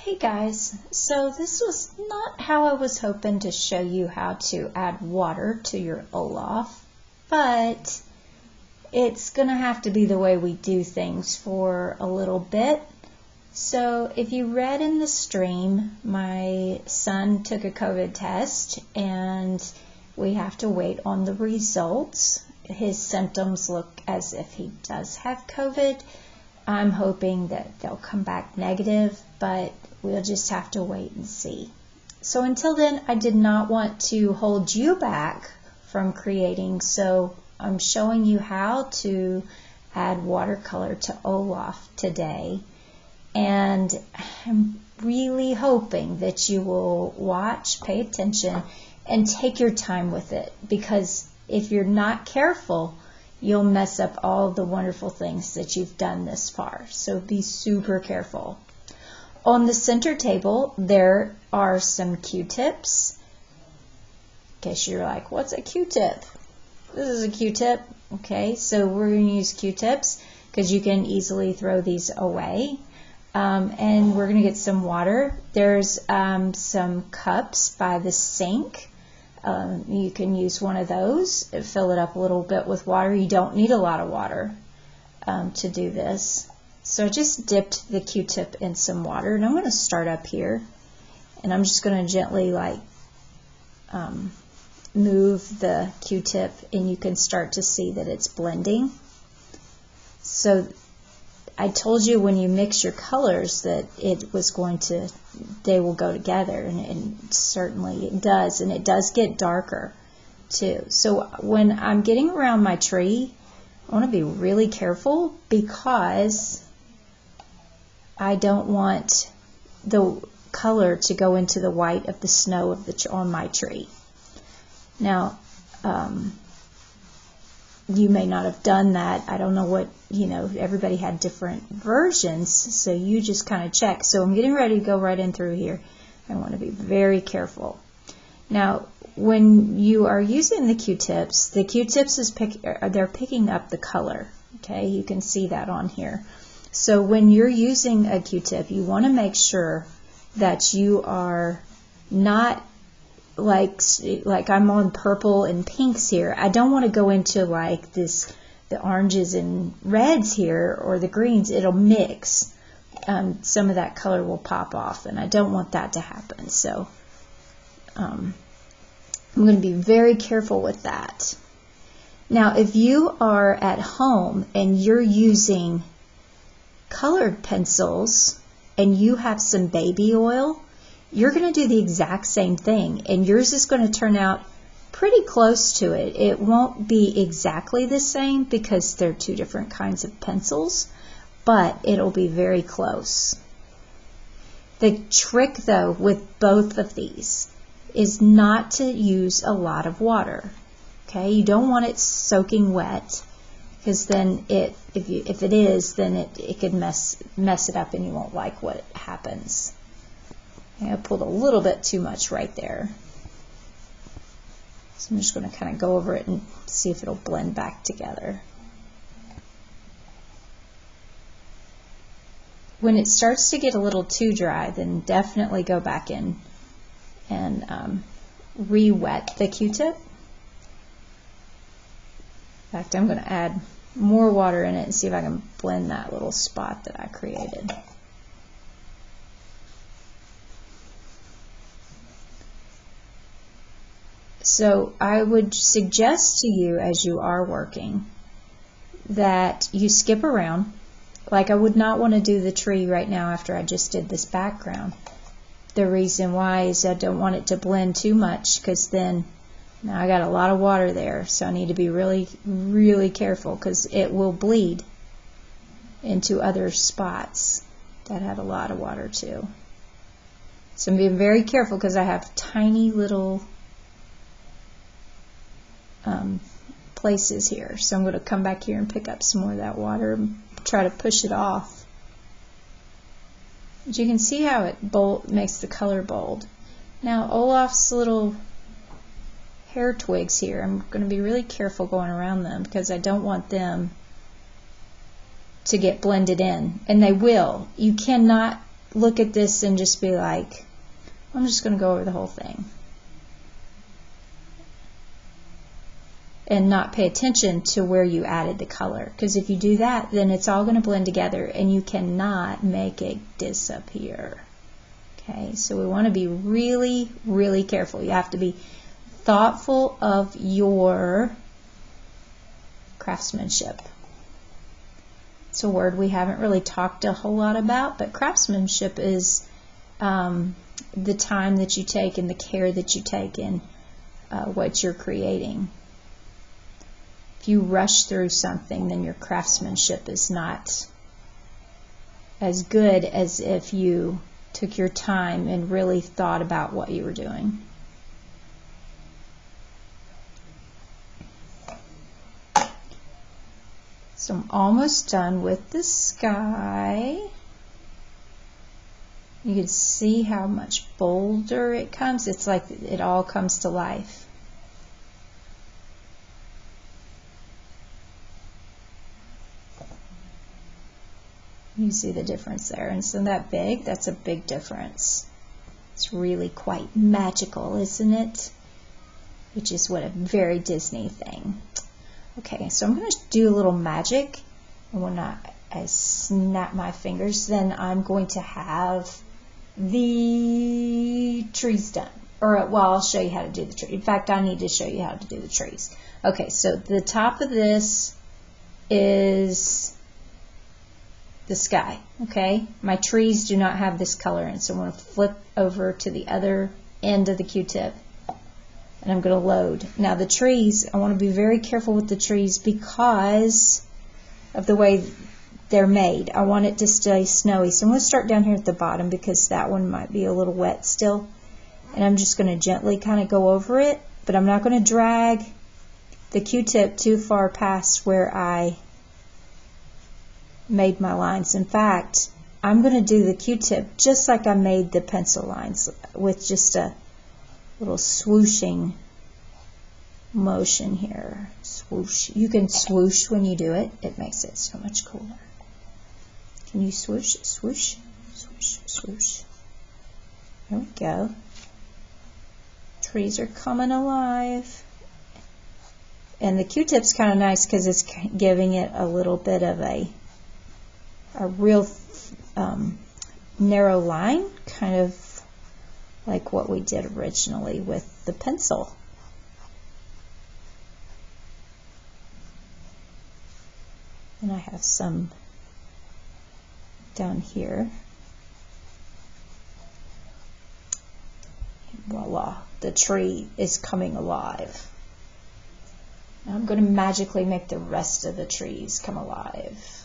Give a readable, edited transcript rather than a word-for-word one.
Hey guys, so this was not how I was hoping to show you how to add water to your Olaf, but it's going to have to be the way we do things for a little bit. So if you read in the stream, my son took a COVID test and we have to wait on the results. His symptoms look as if he does have COVID. I'm hoping that they'll come back negative, but we'll just have to wait and see. So until then, I did not want to hold you back from creating, so I'm showing you how to add watercolor to Olaf today. And I'm really hoping that you will watch, pay attention, and take your time with it, because if you're not careful, you'll mess up all the wonderful things that you've done this far. So be super careful. On the center table, there are some Q-tips. In case you're like, what's a Q-tip? This is a Q-tip. Okay, so we're going to use Q-tips because you can easily throw these away. And we're going to get some water. There's some cups by the sink. You can use one of those, fill it up a little bit with water. You don't need a lot of water to do this. So I just dipped the Q-tip in some water, and I'm going to start up here, and I'm just going to gently move the Q-tip, and you can start to see that it's blending. So I told you when you mix your colors that they will go together, and certainly it does, and it does get darker too. So when I'm getting around my tree, I want to be really careful because I don't want the color to go into the white of the snow on my tree. Now, you may not have done that. I don't know what, everybody had different versions, so you just kind of check. So I'm getting ready to go right in through here. I want to be very careful. Now, when you are using the Q-tips they're picking up the color. Okay, you can see that on here. So when you're using a Q-tip, you want to make sure that you are not like I'm on purple and pinks here. I don't want to go into like the oranges and reds here or the greens. It'll mix. Some of that color will pop off, and I don't want that to happen. So I'm going to be very careful with that. Now, if you are at home and you're using colored pencils and you have some baby oil, you're going to do the exact same thing, and yours is going to turn out pretty close to it. It won't be exactly the same because they're two different kinds of pencils, but it'll be very close. The trick, though, with both of these is not to use a lot of water. Okay, you don't want it soaking wet, because then if it is, then it could mess it up, and you won't like what happens. Okay, I pulled a little bit too much right there. So I'm just going to kind of go over it and see if it'll blend back together. When it starts to get a little too dry, then definitely go back in and re-wet the Q-tip. In fact, I'm going to add more water in it and see if I can blend that little spot that I created. So I would suggest to you, as you are working, that you skip around. Like, I would not want to do the tree right now after I just did this background. The reason why is I don't want it to blend too much, because then now I got a lot of water there, so I need to be really, really careful, because it will bleed into other spots that had a lot of water too. So I'm being very careful because I have tiny little places here. So I'm going to come back here and pick up some more of that water and try to push it off. But you can see how it makes the color bold. Now, Olaf's little hair twigs here, I'm going to be really careful going around them because I don't want them to get blended in, and they will. You cannot look at this and just be like, I'm just going to go over the whole thing. And not pay attention to where you added the color. Because if you do that, then it's all going to blend together and you cannot make it disappear. Okay, so we want to be really, really careful. You have to be thoughtful of your craftsmanship. It's a word we haven't really talked a whole lot about, but craftsmanship is the time that you take and the care that you take in what you're creating. If you rush through something, then your craftsmanship is not as good as if you took your time and really thought about what you were doing. So I'm almost done with the sky. You can see how much bolder it comes. It's like it all comes to life. You see the difference there. And so that big, that's a big difference. It's really quite magical, isn't it? Which is what a very Disney thing. Okay, so I'm going to do a little magic. And when I snap my fingers, then I'm going to have the trees done. Or, well, I'll show you how to do the tree. In fact, I need to show you how to do the trees. Okay, so the top of this is the sky, okay? My trees do not have this color in, so I'm going to flip over to the other end of the Q-tip, and I'm going to load. Now the trees, I want to be very careful with the trees because of the way they're made. I want it to stay snowy, so I'm going to start down here at the bottom because that one might be a little wet still, and I'm just going to gently kind of go over it, but I'm not going to drag the Q-tip too far past where I made my lines. In fact, I'm going to do the Q-tip just like I made the pencil lines, with just a little swooshing motion here. Swoosh. You can swoosh when you do it. It makes it so much cooler. Can you swoosh, swoosh, swoosh, swoosh? There we go. Trees are coming alive. And the Q-tip's kind of nice because it's giving it a little bit of a real narrow line, kind of like what we did originally with the pencil. And I have some down here. And voila, the tree is coming alive. Now I'm going to magically make the rest of the trees come alive.